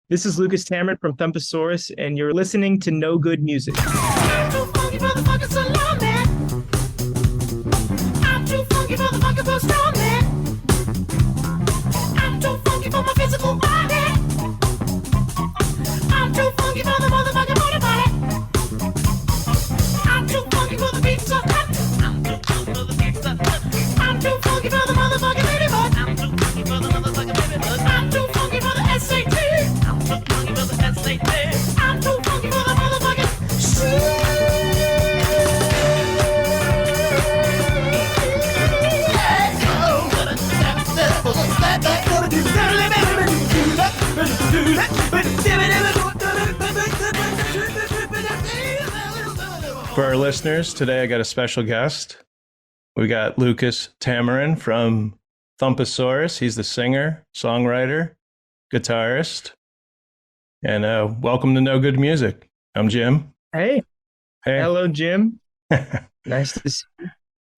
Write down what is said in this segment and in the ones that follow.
This is Lucas Tamarin from Thumpasaurus, and you're listening to No Good Music. I'm too funky for the fucking salami. I'm too funky for the fucking pastrami. I'm too funky for my physical body. I'm too funky for the motherfucking motor body. I'm too funky for the pizza hut. I'm too funky for the pizza hut. I'm too funky for the motherfucking ladybug. I'm too funky for the motherfucking ladybug. I'm too funky for the SAT. I'm too funky for the SAT. I'm too funky for the motherfucking shit. For our listeners, today I got a special guest. We got Lucas Tamaren from Thumpasaurus. He's the singer, songwriter, guitarist. And welcome to No Good Music. I'm Jim. Hey. Hey. Hello, Jim. Nice to see you.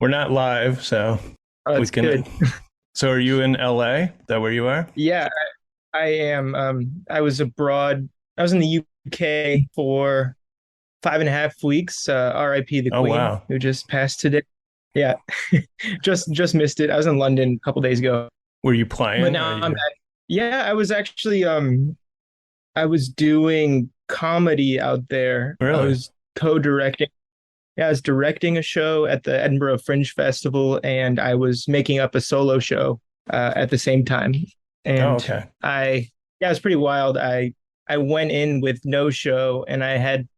We're not live, so That's good. So are you in LA? Is that where you are? Yeah, I am. I was abroad. I was in the UK for 5.5 weeks. R.I.P. the Oh, Queen, wow. who just passed today. Yeah, just missed it. I was in London a couple days ago. Were you playing? But now I'm back. Yeah, I was actually I was doing comedy out there. Really? I was co-directing. Yeah, I was directing a show at the Edinburgh Fringe Festival, and I was making up a solo show at the same time. And okay. it was pretty wild. I went in with no show, and I had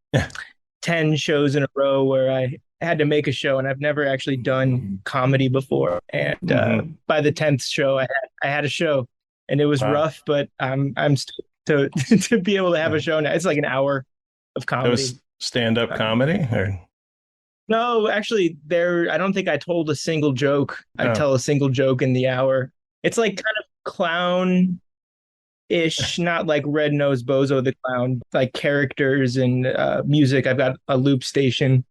10 shows in a row where I had to make a show, and I've never actually done comedy before. And by the 10th show, I had a show, and it was rough, but I'm stoked to be able to have a show now. It's like an hour of comedy. That was stand-up comedy? Or? No, actually, I don't think I told a single joke. I tell a single joke in the hour. It's like kind of clown-ish, not like Red-Nosed Bozo the Clown, like characters and music. I've got a loop station,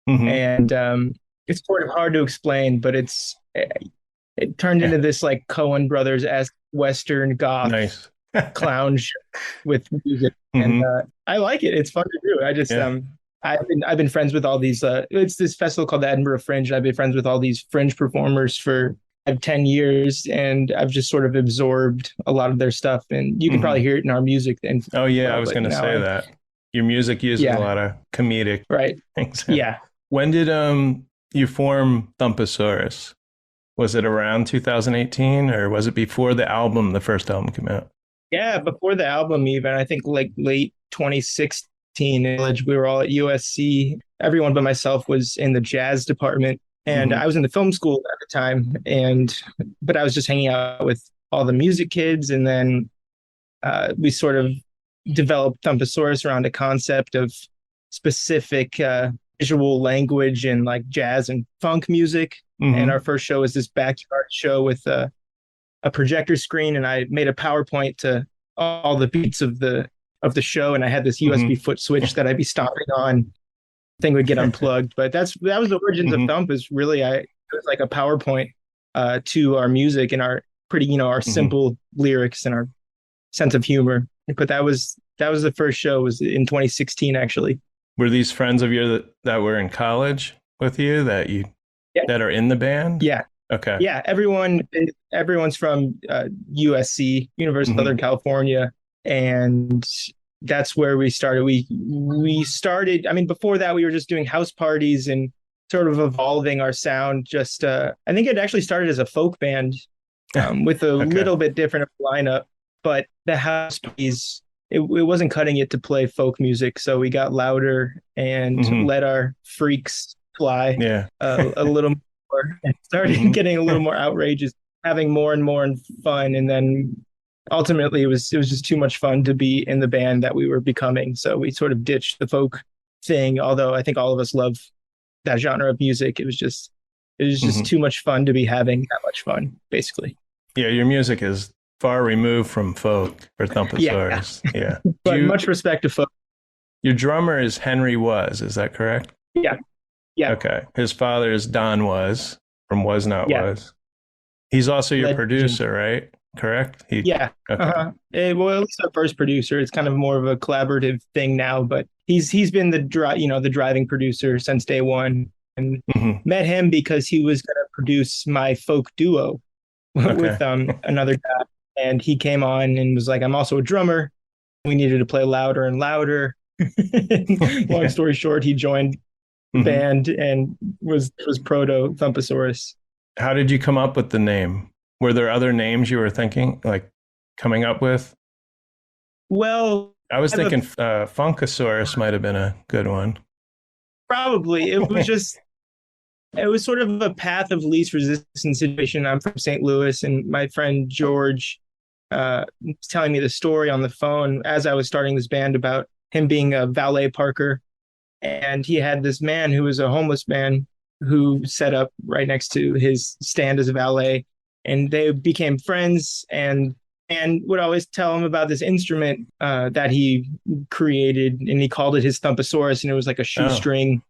and it's sort of hard to explain, but it turned into this like Coen Brothers-esque Western goth clown show with music, and I like it. It's fun to do. I just I've been friends with all these. It's this festival called the Edinburgh Fringe. And I've been friends with all these fringe performers for 10 years, and I've just sort of absorbed a lot of their stuff. And you can probably hear it in our music. And I was going to say that your music uses a lot of comedic things. Yeah. When did you form Thumpasaurus? Was it around 2018, or was it before the first album came out? Yeah, before the album even. I think like late 2016. We were all at USC. Everyone but myself was in the jazz department, and I was in the film school at the time. But I was just hanging out with all the music kids, and then we sort of developed Thumpasaurus around a concept of specific visual language and like jazz and funk music. And our first show was this backyard show with a projector screen, and I made a PowerPoint to all the beats of the show, and I had this USB foot switch that I'd be stomping on. Thing would get unplugged, but that was the origins of Thump. Is really it was like a PowerPoint to our music and our our simple lyrics and our sense of humor. But that was the first show. Was in 2016 actually. Were these friends of yours that were in college with you that are in the band? Yeah. Okay. Yeah, everyone's from USC, University of Southern California. And that's where we started. We started, I mean, before that, we were just doing house parties and sort of evolving our sound. Just, I think it actually started as a folk band with a little bit different lineup. But the house parties, it wasn't cutting it to play folk music. So we got louder and let our freaks fly a little more and started getting a little more outrageous, having more and more fun. And then ultimately, it was just too much fun to be in the band that we were becoming. So we sort of ditched the folk thing. Although I think all of us love that genre of music. It was just too much fun to be having that much fun, basically. Yeah, your music is far removed from folk for Thumpasaurus. Yeah. But much respect to folk. Your drummer is Henry Was. Is that correct? Yeah. Yeah. Okay. His father is Don Was from Was Not Was. He's also your producer, right? correct? Yeah. Okay. Well, at least our first producer. It's kind of more of a collaborative thing now, but he's been the the driving producer since day one, and Mhm. met him because he was going to produce my folk duo Okay. with another guy, and he came on and was like, "I'm also a drummer. We needed to play louder and louder." Long Yeah. story short, he joined the Mhm. band and was proto Thumpasaurus. How did you come up with the name? Were there other names you were thinking, like coming up with? Well, I was I have thinking a Funkasaurus might have been a good one. probably it was sort of a path of least resistance situation. I'm from St. Louis, and my friend George was telling me the story on the phone as I was starting this band about him being a valet parker, and he had this man who was a homeless man who set up right next to his stand as a valet, and they became friends and would always tell him about this instrument that he created, and he called it his Thumpasaurus, and it was like a Oh. shoestring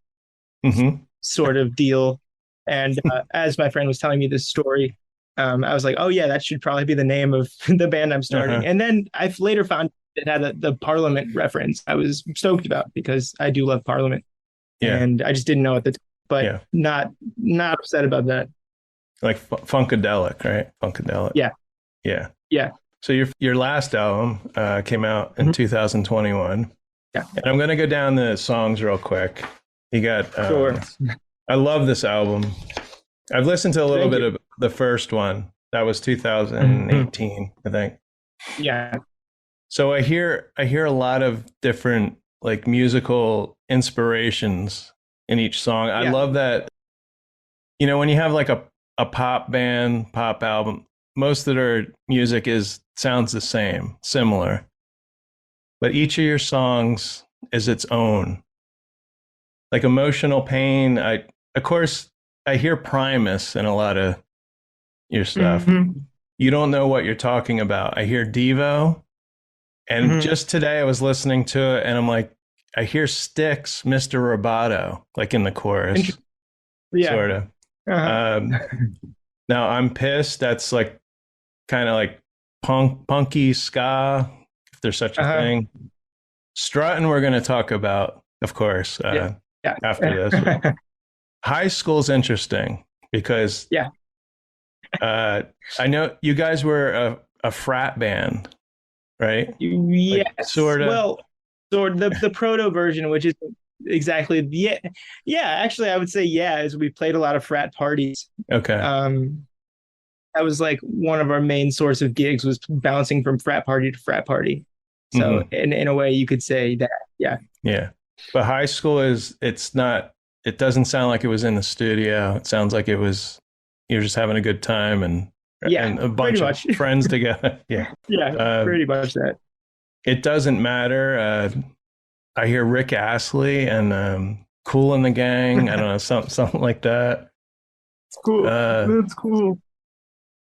Hmm. sort of deal. And as my friend was telling me this story, I was like, "Oh yeah, that should probably be the name of the band I'm starting." Uh-huh. And then I later found it had the Parliament reference. I was stoked about because I do love Parliament, Yeah. and I just didn't know at the time, but Yeah. not upset about that. Like Funkadelic, right? Funkadelic. Yeah, Yeah. yeah, So your last album came out in Mhm. 2021. yeah. And I'm going to go down the songs real quick. You got, Sure. I love this album. I've listened to a little Thank bit you. of the first one. That was 2018, I think. Yeah, So I hear a lot of different like musical inspirations in each song. I Yeah. love that, when you have like a pop band, pop album, most of their music sounds the same, similar. But each of your songs is its own. Like Emotional Pain, of course I hear Primus in a lot of your stuff. Mhm. You Don't Know What You're Talking About. I hear Devo. And Mhm. just today I was listening to it and I'm like, I hear Styx, Mr. Roboto, like in the chorus, Yeah. sort of. Uh-huh. Now I'm Pissed. That's like kind of like punky ska, if there's such a Uh-huh. thing. Struttin' we're going to talk about, of course, Yeah. after this. High School's interesting because Yeah. I know you guys were a frat band, right? Yes. Like, sort of. Well, sort the proto version, which is exactly yeah. Actually, I would say yeah, as we played a lot of frat parties. Okay. That was like one of our main source of gigs was bouncing from frat party to frat party. So in a way, you could say that. Yeah. Yeah. But High School it doesn't sound like it was in the studio. It sounds like you're just having a good time and a bunch of friends together. Yeah. Yeah, pretty much that. It Doesn't Matter. I hear Rick Astley and Cool in the Gang. I don't know, something like that. It's cool. That's cool.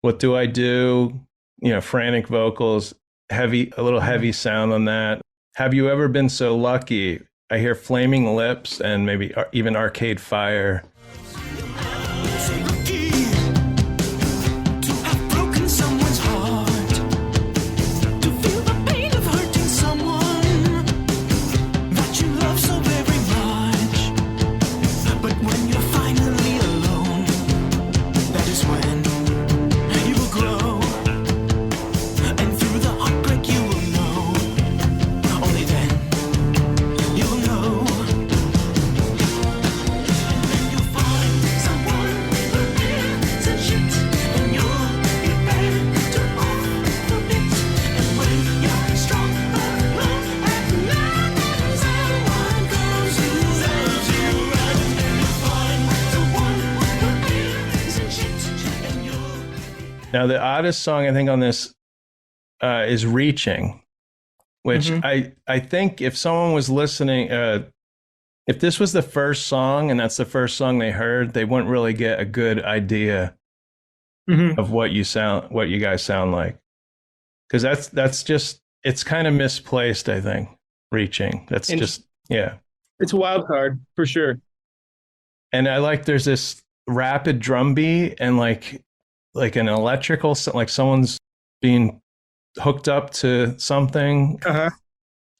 What Do I Do? Frantic vocals, a little heavy sound on that. Have You Ever Been So Lucky? I hear Flaming Lips and maybe even Arcade Fire. Now, the oddest song I think on this is Reaching, which I think if someone was listening, if this was the first song and that's the first song they heard, they wouldn't really get a good idea of what you guys sound like. Because that's just, it's kind of misplaced, I think, Reaching. Yeah. It's a wild card for sure. And I like there's this rapid drum beat and like an electrical, like someone's being hooked up to something. Uh-huh.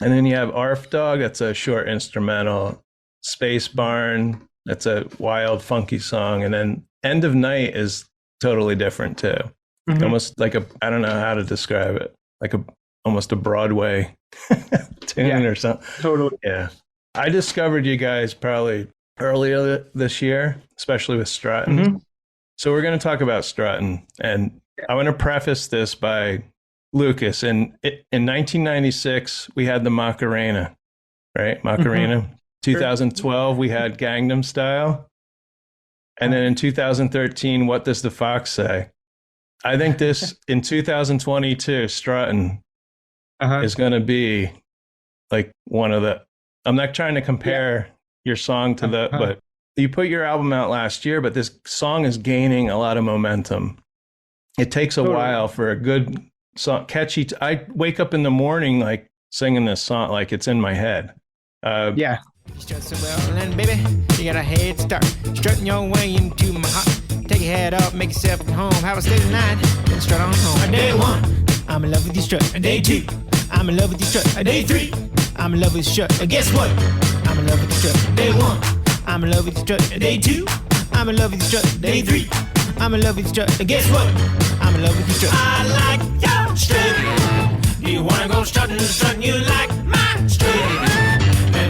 And then you have Arf Dog, that's a short instrumental. Space Barn, that's a wild, funky song. And then End of Night is totally different too. Mhm. Almost like I don't know how to describe it, like almost a Broadway tune or something. Totally. Yeah. I discovered you guys probably earlier this year, especially with Struttin. Mhm. So we're going to talk about Struttin. And I want to preface this by Lucas. In 1996, we had the Macarena, right? Macarena. 2012, we had Gangnam Style. And then in 2013, What Does the Fox Say? I think this, in 2022, Struttin is going to be like one of the, I'm not trying to compare your song to the, but you put your album out last year, but this song is gaining a lot of momentum. It takes a while for a good song, catchy. I wake up in the morning like singing this song, like it's in my head. Yeah. Strut so well, and baby, you got a head start. Strutting your way into my heart. Take your head up, make yourself at home. Have a steady night, then strut on home. Day one, I'm in love with you, strut. Day two, I'm in love with you, strut. Day three, I'm in love with you, strut. Guess what? I'm in love with you, strut. Day one, I'm in love with you, strut. Day two, I'm in love with you, strut. Day three, I'm in love with you, strut. Guess what? I'm in love with you, strut. I like your strut. Do you wanna go strutting, strutting? You like my strut?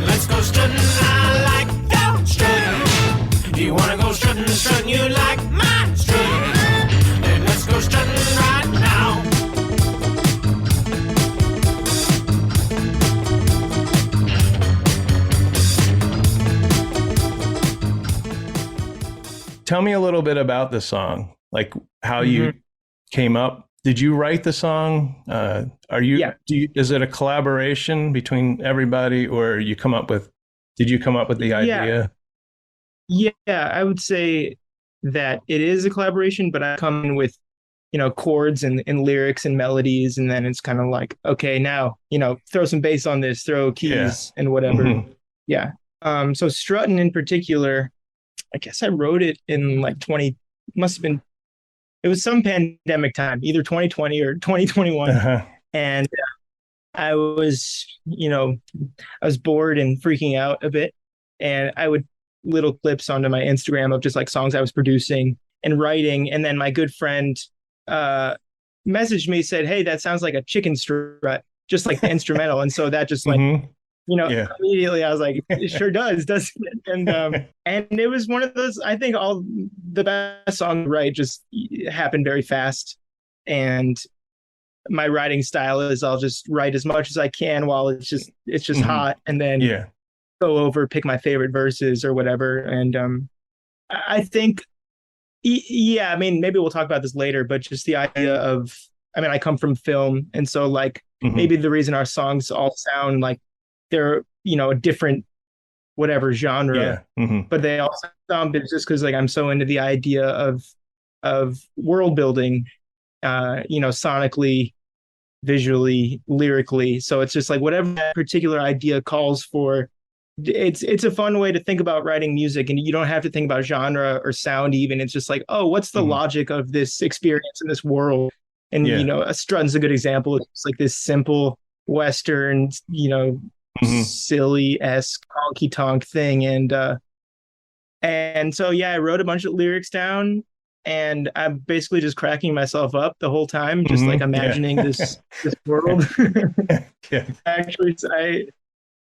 Let's go strutting, I like your strutting. Do you wanna go strutting, strutting? You like my strutting. Then let's go strutting right now. Tell me a little bit about the song, like how you came up. Did you write the song? Is it a collaboration between everybody, or did you come up with the idea? Yeah, I would say that it is a collaboration, but I come in with, chords and lyrics and melodies. And then it's kind of like, okay, now, throw some bass on this, throw keys and whatever. Mm-hmm. Yeah. So Struttin' in particular, I guess I wrote it in like it was some pandemic time, either 2020 or 2021. And I was bored and freaking out a bit. And I would little clips onto my Instagram of just like songs I was producing and writing. And then my good friend messaged me, said, "Hey, that sounds like a chicken strut, just like the instrumental." And so that just like, immediately I was like, it sure doesn't it? And it was one of those, I think all the best songs write just happened very fast. And my writing style is I'll just write as much as I can while it's just hot, and then go over, pick my favorite verses or whatever. And I think, I mean, maybe we'll talk about this later, but just the idea of, I come from film. And so like maybe the reason our songs all sound like they're, a different whatever genre, but they all sound, it's just because like I'm so into the idea of world building, sonically, visually, lyrically. So it's just like whatever that particular idea calls for. It's a fun way to think about writing music, and you don't have to think about genre or sound even. It's just like, oh, what's the logic of this experience in this world? And a Struttin's a good example. It's like this simple Western, silly-esque honky tonk thing. And so I wrote a bunch of lyrics down, and I'm basically just cracking myself up the whole time, just like imagining this world. Actually,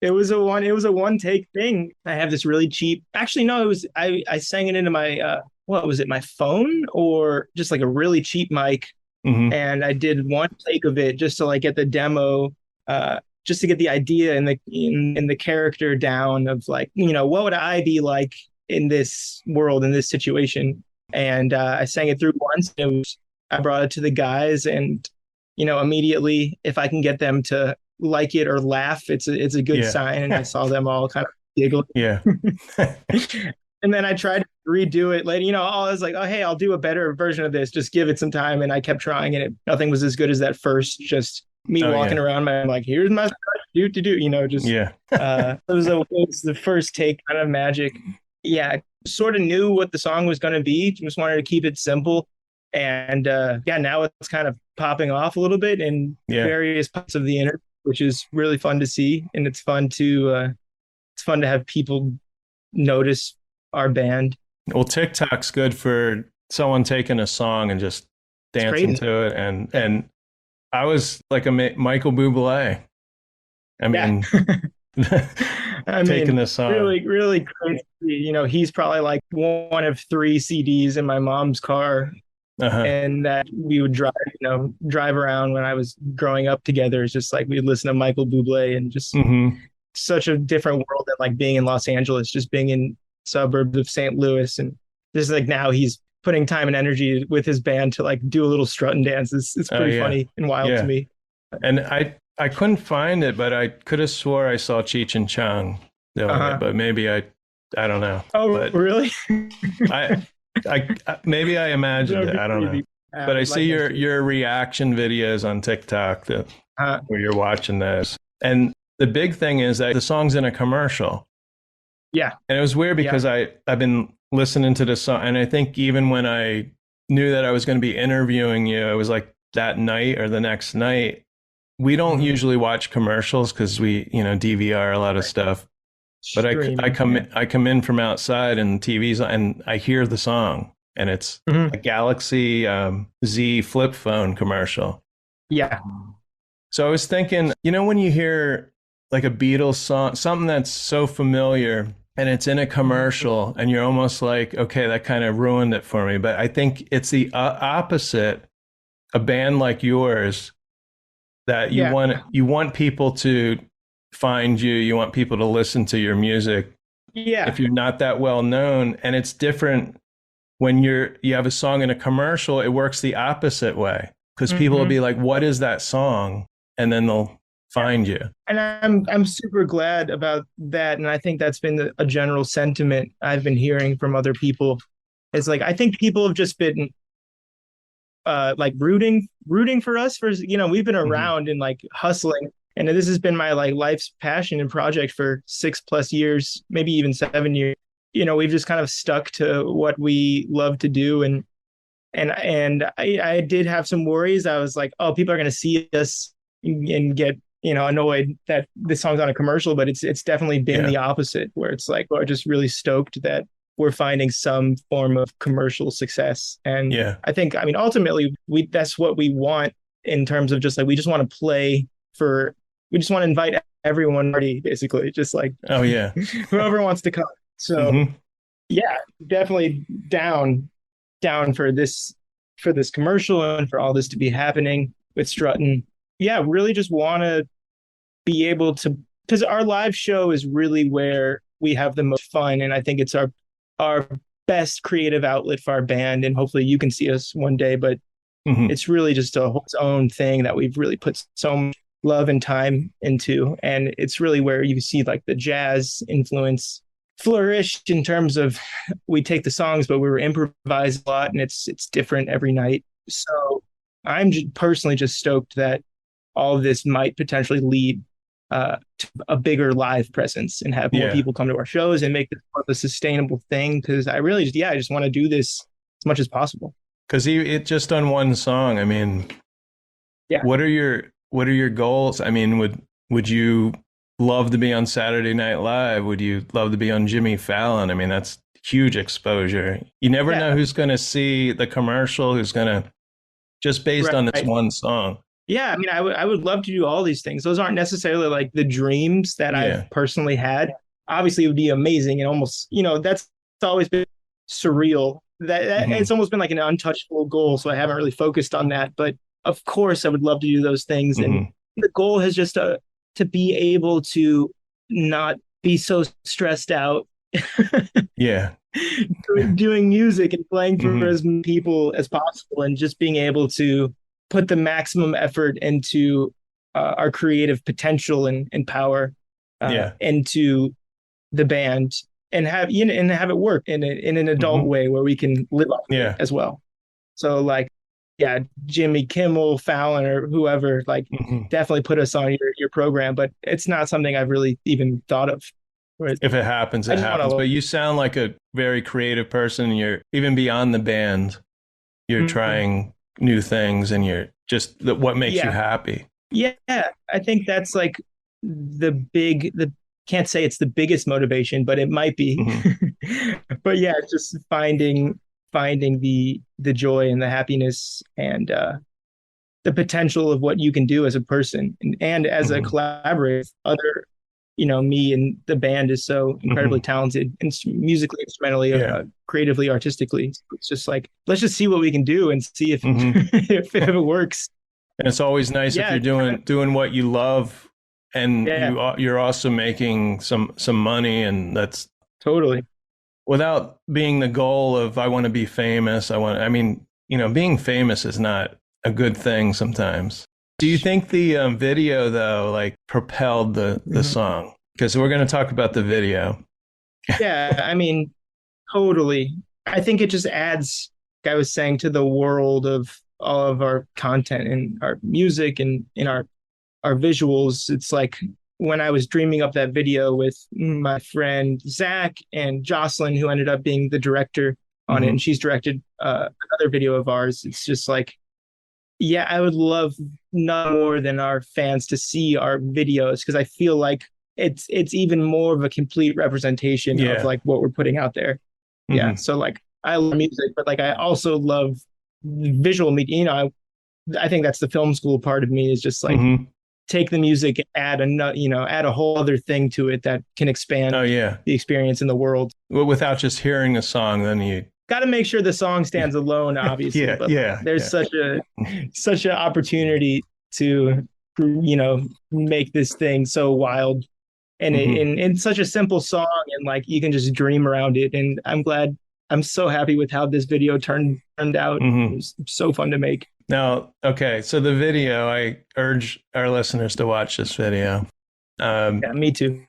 it was a one take thing. I have this really cheap. Actually, no, it was I sang it into my what was it, my phone, or just like a really cheap mic, and I did one take of it just to like get the demo, just to get the idea and the character down of like, what would I be like in this world, in this situation. And I sang it through once. I brought it to the guys, and immediately, if I can get them to like it or laugh, it's a good sign. And I saw them all kind of giggle. And then I tried to redo it later. I was like, oh, hey, I'll do a better version of this. Just give it some time. And I kept trying, and nothing was as good as that first. Just me walking around. I'm like, here's my do. Just it was the first take, kind of magic. I sort of knew what the song was going to be. Just wanted to keep it simple. And now it's kind of popping off a little bit in various parts of the internet, which is really fun to see. And it's fun to have people notice our band. Well, TikTok's good for someone taking a song and just dancing to it. And I was like a Michael Bublé. I mean, taking this song. Really, really crazy. You know, he's probably like one of 3 CDs in my mom's car. And that we would drive around when I was growing up together. It's just like we'd listen to Michael Bublé, and just such a different world than like being in Los Angeles, just being in suburbs of St. Louis. And just like now he's putting time and energy with his band to like do a little Struttin dance. It's pretty funny and wild to me. And I couldn't find it, but I could have swore I saw Cheech and Chong doing it, but maybe I don't know. Oh, but really? I maybe I imagined it. I don't know. But I see your reaction videos on TikTok where you're watching those. And the big thing is that the song's in a commercial. Yeah. And it was weird because I've been listening to this song, and I think even when I knew that I was going to be interviewing you, it was like that night or the next night. We don't usually watch commercials because we, DVR a lot of stuff. But I come in from outside and TV's and I hear the song, and it's a Galaxy Z flip phone commercial. Yeah. So I was thinking, when you hear like a Beatles song, something that's so familiar, and it's in a commercial, and you're almost like, okay, that kind of ruined it for me. But I think it's the opposite. A band like yours, that you want people to find you. You want people to listen to your music. Yeah. If you're not that well known, and it's different when you have a song in a commercial, it works the opposite way, because people will be like, what is that song? And then they'll find you. And I'm super glad about that. And I think that's been a general sentiment I've been hearing from other people. It's like, I think people have just been like rooting for us for, we've been around and like hustling. And this has been my like life's passion and project for 6+ years, maybe even 7 years. We've just kind of stuck to what we love to do. And I did have some worries. I was like, oh, people are going to see us and get, annoyed that this song's on a commercial, but it's definitely been the opposite, where it's like, we're just really stoked that we're finding some form of commercial success. And I think, ultimately that's what we want, in terms of just like, we just want to play we just want to invite everyone, basically, just like, whoever wants to come. So definitely down for this commercial and for all this to be happening with Struttin. Yeah, really just want to be able to, because our live show is really where we have the most fun, and I think it's our best creative outlet for our band, and hopefully you can see us one day, but it's really just its own thing that we've really put so much love and time into, and it's really where you see like the jazz influence flourished, in terms of we take the songs, but we were improvise a lot, and it's different every night. So I'm personally just stoked that all of this might potentially lead to a bigger live presence, and have more people come to our shows and make this more of a sustainable thing. Because I really just want to do this as much as possible. Because it just on one song. What are your goals? Would you love to be on Saturday Night Live? Would you love to be on Jimmy Fallon? That's huge exposure. You never know who's going to see the commercial, who's going to, just based on this one song. Yeah, I would love to do all these things. Those aren't necessarily like the dreams that I've personally had. Obviously, it would be amazing, and almost, that's always been surreal. That it's almost been like an untouchable goal, so I haven't really focused on that. But of course, I would love to do those things, and the goal is just to be able to not be so stressed out. Doing music and playing for as many people as possible, and just being able to put the maximum effort into our creative potential and power into the band, and have it work in an adult way where we can live off it as well. So like, Jimmy Kimmel, Fallon, or whoever, like definitely put us on your program, but it's not something I've really even thought of. Right? If it happens, it happens. But you sound like a very creative person, and you're even beyond the band. You're trying new things, and you're just what makes you happy. Yeah, I think that's like the can't say it's the biggest motivation, but it might be. But yeah, it's just finding the joy and the happiness and the potential of what you can do as a person and as a collaborator with other, me and the band is so incredibly talented and musically, instrumentally, creatively, artistically. So it's just like, let's just see what we can do and see if if it works. And it's always nice if you're doing what you love, and you're also making some money, and that's totally without being the goal of I want to be famous. Being famous is not a good thing sometimes. Do you think the video though, like, propelled the song? Because we're going to talk about the video. Yeah, I mean, totally. I think it just adds, like I was saying, to the world of all of our content and our music and in our visuals. It's like when I was dreaming up that video with my friend Zach and Jocelyn, who ended up being the director on it, and she's directed another video of ours. It's just like, yeah, I would love none more than our fans to see our videos, because I feel like it's even more of a complete representation of like what we're putting out there. Yeah, so like I love music, but like I also love visual media. I think that's the film school part of me, is just like take the music, add a whole other thing to it that can expand the experience in the world. Well, without just hearing a song, then you got to make sure the song stands alone, obviously. There's such an opportunity to, make this thing so wild, and in such a simple song, and like you can just dream around it. And I'm so happy with how this video turned out. It was so fun to make. Now, okay, so the video, I urge our listeners to watch this video. Yeah, me too.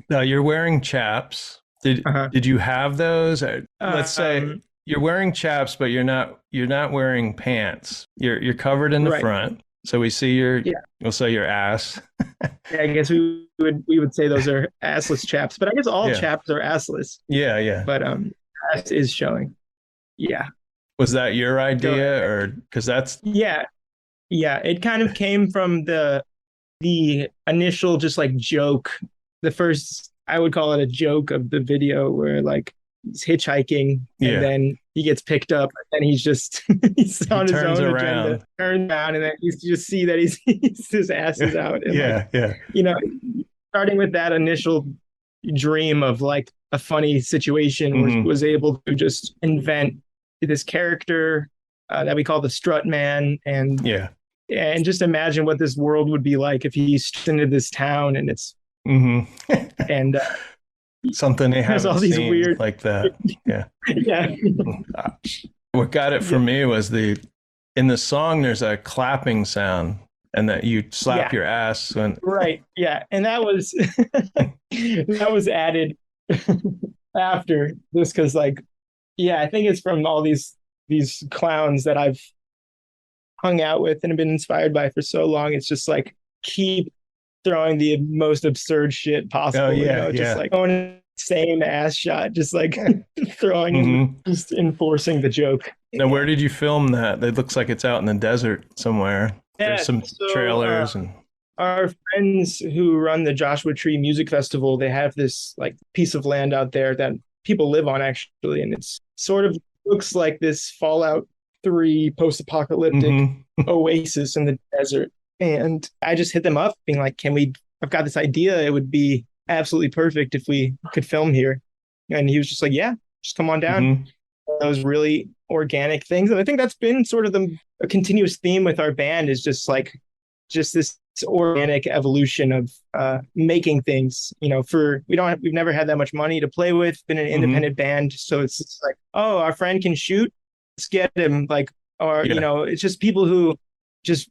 Now, you're wearing chaps. Did you have those? Let's say you're wearing chaps, but you're not wearing pants. You're covered in the front, so we see we'll say your ass. Yeah, I guess we would say those are assless chaps, but I guess all chaps are assless. Yeah. But ass is showing. Yeah. Was that your idea, or because that's yeah, it kind of came from the initial just like joke. The first, I would call it a joke of the video, where like he's hitchhiking and then he gets picked up and he's on his own agenda, turns around, and then you just see that his ass is out. And starting with that initial dream of like a funny situation, was able to just invent this character that we call the Strut Man, and just imagine what this world would be like if he stood into this town, and it's and something they have all these weird like that. What got it for me was in the song there's a clapping sound, and that you slap your ass when and that was added after this, because like I think it's from all these clowns that I've hung out with and have been inspired by for so long. It's just like keep throwing the most absurd shit possible. Just like going same ass shot, just like throwing just enforcing the joke. Now, where did you film that? It looks like it's out in the desert somewhere. There's some trailers and our friends who run the Joshua Tree Music Festival, they have this like piece of land out there that people live on, actually, and it's sort of looks like this Fallout 3 post-apocalyptic oasis in the desert. And I just hit them up being like, I've got this idea, it would be absolutely perfect if we could film here. And he was just like, yeah, just come on down. Those really organic things, and I think that's been sort of a continuous theme with our band, is just this organic evolution of making things. We've never had that much money to play with, been an independent band, so it's just like, oh, our friend can shoot, let's get him. Like, or it's just people who just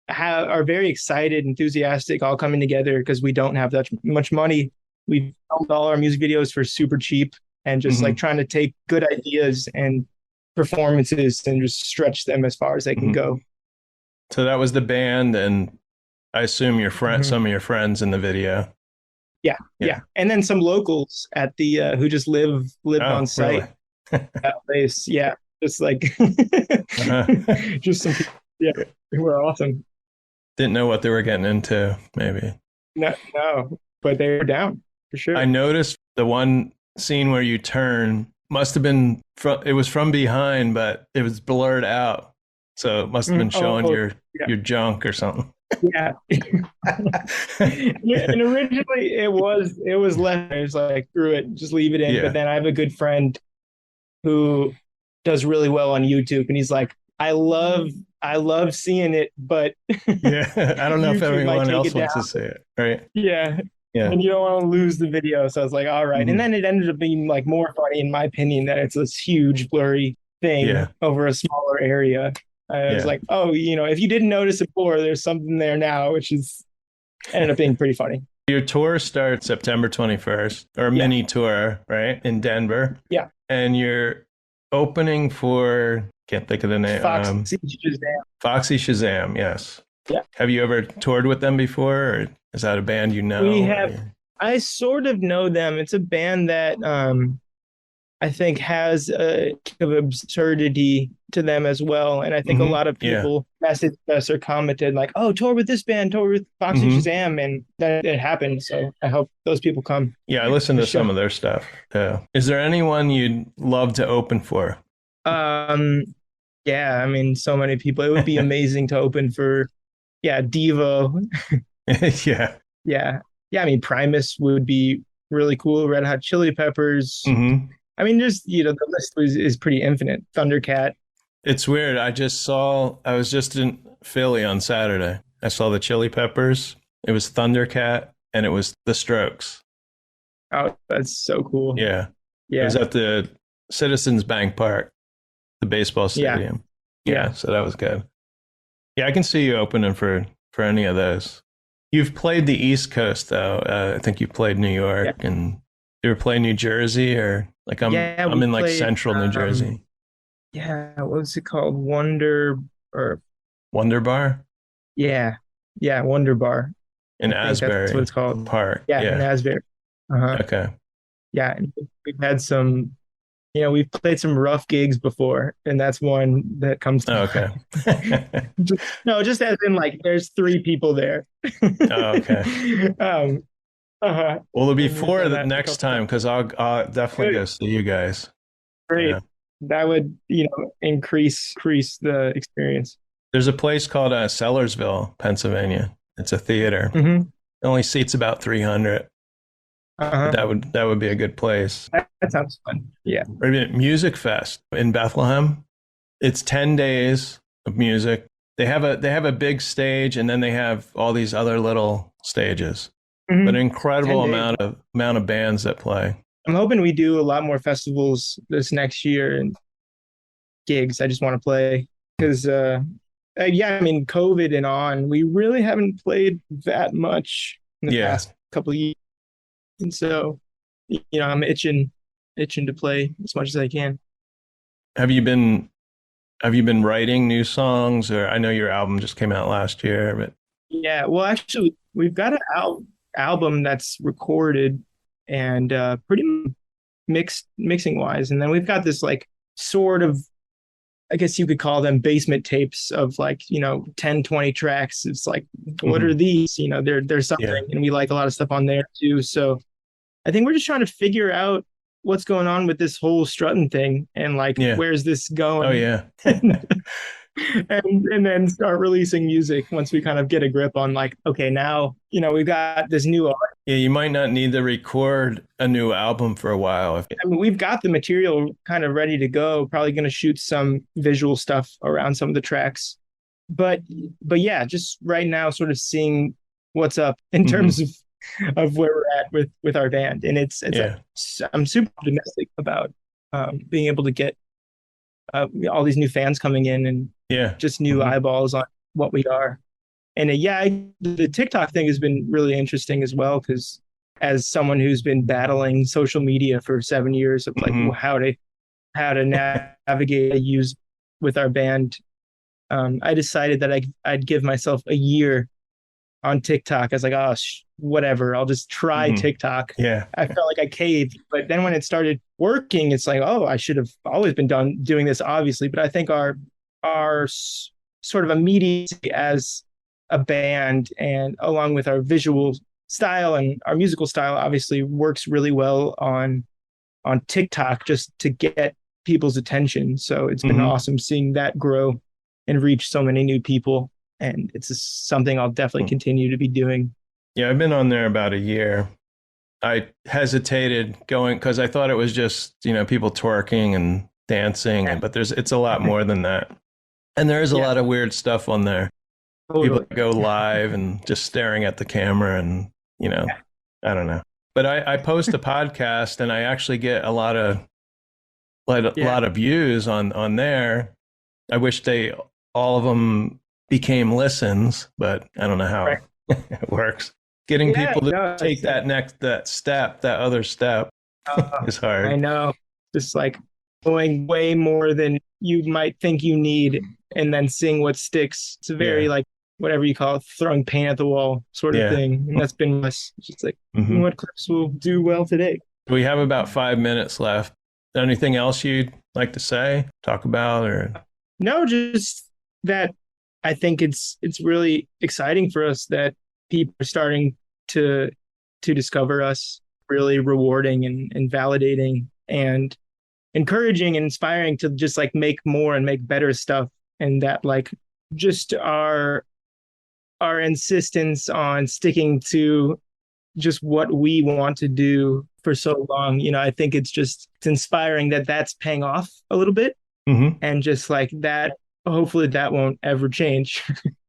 are very excited, enthusiastic, all coming together because we don't have that much money. We filmed all our music videos for super cheap, and just like trying to take good ideas and performances and just stretch them as far as they can go. So that was the band, and I assume your friend, some of your friends in the video. Yeah. And then some locals at the who just lived on site. Really? That place. Yeah. Just like just some people. were awesome. Didn't know what they were getting into, maybe. No, but they were down for sure. I noticed the one scene where you turn must have been it was from behind, but it was blurred out. So it must have been showing your junk or something. Yeah. Yeah, and originally it was left. I was like, screw it, just leave it in. Yeah. But then I have a good friend who does really well on YouTube, and he's like, I love seeing it, but Yeah, I don't know if YouTube might everyone take else it wants to down. see it, right? Yeah. Yeah. And you don't want to lose the video. So I was like, all right. Mhm. And then it ended up being like more funny, in my opinion, that it's this huge blurry thing Yeah. over a smaller area. I was Yeah. like, oh, if you didn't notice it before, there's something there now, which is ended up being pretty funny. Your tour starts September 21st, or a mini tour, right, in Denver. Yeah. And you're opening for, can't think of the name. Foxy Shazam. Foxy Shazam, yes. Yeah. Have you ever toured with them before, or is that a band you know? We have. I sort of know them. It's a band that I think has a kind of absurdity to them as well. And I think a lot of people messaged us or commented like, oh, tour with this band, tour with Foxy Shazam. And then it happened. So I hope those people come. Yeah, I listened to some of their stuff. Yeah. Is there anyone you'd love to open for? Yeah, I mean, so many people. It would be amazing to open for, Devo. Yeah. Yeah. I mean, Primus would be really cool. Red Hot Chili Peppers. Mm-hmm. I mean, just, the list is pretty infinite. Thundercat. It's weird. I was just in Philly on Saturday. I saw the Chili Peppers. It was Thundercat and it was the Strokes. Oh, that's so cool. Yeah. Yeah. It was at the Citizens Bank Park, the baseball stadium. Yeah. So that was good. Yeah, I can see you opening for any of those. You've played the East Coast, though. I think you played New York, and you ever play New Jersey, or like I'm in like played, central New Jersey. Yeah, what was it called? Wonder Bar? Yeah, Wonder Bar. In Asbury. That's what it's called. Park. Yeah, in Asbury. Uh-huh. Okay. Yeah, and we've had some, we've played some rough gigs before, and that's one that comes to Okay. just as in like there's 3 people there. Okay. Uh-huh. Well, it'll be 4 the next time, because I'll definitely go see you guys. Great. Yeah. That would, increase the experience. There's a place called Sellersville, Pennsylvania. It's a theater. Mm-hmm. It only seats about 300. Uh-huh. That would be a good place. That sounds fun. Yeah. Or Music Fest in Bethlehem. It's 10 days of music. They have a big stage, and then they have all these other little stages. Mm-hmm. But an incredible amount of bands that play. I'm hoping we do a lot more festivals this next year and gigs. I just want to play because, I mean, COVID and on, we really haven't played that much in the past couple of years. And so, I'm itching to play as much as I can. Have you been writing new songs? Or I know your album just came out last year, but yeah, well, actually, we've got an album that's recorded and pretty mixing wise, and then we've got this like sort of, I guess you could call them basement tapes of like 10, 20 tracks. It's like, what are these? There's something, and we like a lot of stuff on there too. So I think we're just trying to figure out what's going on with this whole Struttin thing, and like where's this going? Oh yeah. and then start releasing music once we kind of get a grip on like, okay, now we've got this new art. Yeah, you might not need to record a new album for a while. I mean, we've got the material kind of ready to go. Probably going to shoot some visual stuff around some of the tracks, but yeah, just right now, sort of seeing what's up in terms of where we're at with our band, and it's I'm super optimistic about being able to get all these new fans coming in and just new eyeballs on what we are. And the TikTok thing has been really interesting as well, because as someone who's been battling social media for 7 years of like how to navigate use with our band, I decided that I'd give myself a year on TikTok. I was like, whatever, I'll just try TikTok. Yeah, I felt like I caved, but then when it started working, it's like, I should have always been doing this, obviously. But I think our sort of immediacy as a band, and along with our visual style and our musical style, obviously works really well on TikTok just to get people's attention. So it's been awesome seeing that grow and reach so many new people. And it's something I'll definitely continue to be doing. Yeah, I've been on there about a year. I hesitated going because I thought it was just, people twerking and dancing, but it's a lot more than that. And there is a lot of weird stuff on there. Totally. People go live and just staring at the camera and, I don't know. But I post a podcast and I actually get a lot of views on there. I wish all of them became listens, but I don't know how it works. Getting people to take that other step is hard. I know. Just like going way more than you might think you need and then seeing what sticks. It's a very like whatever you call it, throwing paint at the wall sort of thing. And that's been us. It's just like what clips will do well today. We have about 5 minutes left. Anything else you'd like to say, talk about, or? No, just that I think it's really exciting for us that people are starting to discover us. Really rewarding and validating and encouraging and inspiring to just like make more and make better stuff. And that like just our insistence on sticking to just what we want to do for so long, I think it's inspiring that that's paying off a little bit. And just like that, hopefully that won't ever change.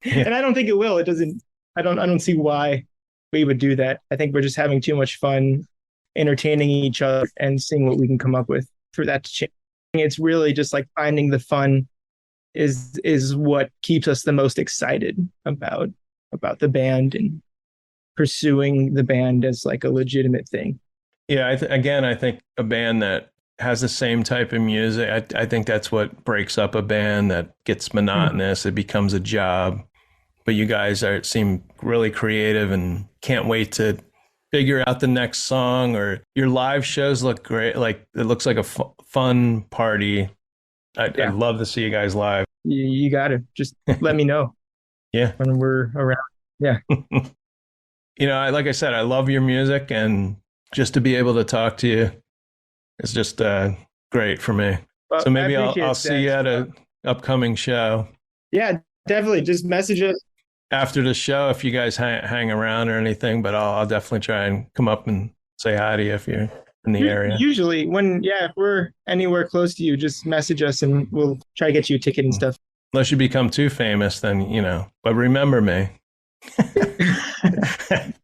And I don't think it will. I don't see why we would do that. I think we're just having too much fun entertaining each other and seeing what we can come up with for that to change. It's really just like finding the fun is what keeps us the most excited about the band and pursuing the band as like a legitimate thing. Yeah, I think a band that has the same type of music, I think that's what breaks up a band that gets monotonous. It becomes a job. But you guys seem really creative and can't wait to figure out the next song, or your live shows look great. Like it looks like a fun party. I'd love to see you guys live. You got to just let me know. When we're around. Yeah. Like I said, I love your music, and just to be able to talk to you is just great for me. Well, so maybe I'll see you at an upcoming show. Yeah, definitely. Just message us after the show if you guys hang around or anything, but I'll definitely try and come up and say hi to you if you're in the area. Usually if we're anywhere close to you, just message us and we'll try to get you a ticket and stuff. Unless you become too famous, then, but remember me.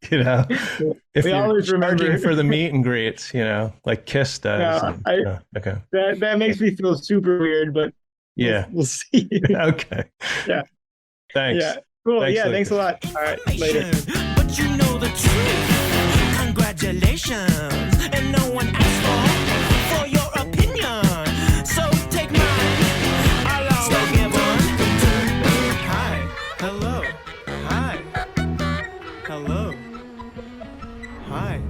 If you're always charging for the meet and greets, like Kiss does. Okay. That makes me feel super weird, but we'll see. Okay. Yeah. Thanks. Yeah. Cool. Thanks a lot. All right. Later. But you know the truth. Congratulations. And no one asked for your opinion. So take mine. I'll always give one. Hi. Hello. Hi. Hello. Hi.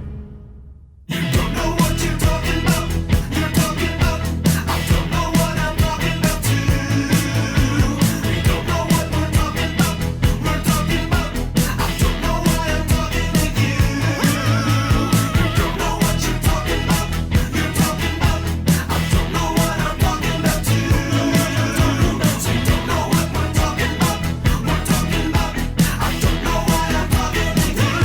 You don't know what you're talking about. You're talking about. I don't know what I'm talking about too. We don't know what we're talking about. We're talking about. I don't know why I'm talking to you. You don't know what you're talking about. You're talking about. I don't know what I'm talking about too. We don't know what we're talking about. We're talking about. I don't know why I'm talking to you.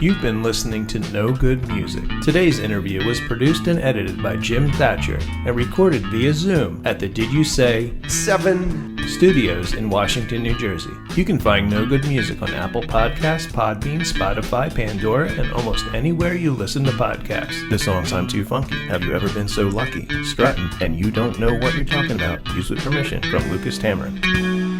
You've been listening to No Good Music. Today's interview was produced and edited by Jim Thatcher and recorded via Zoom at the Did You Say 7 Studios in Washington, New Jersey. You can find No Good Music on Apple Podcasts, Podbean, Spotify, Pandora, and almost anywhere you listen to podcasts. This song's I'm Too Funky. Have you ever been so lucky? Struttin', and you don't know what you're talking about. Used with permission from Lucas Tamaren.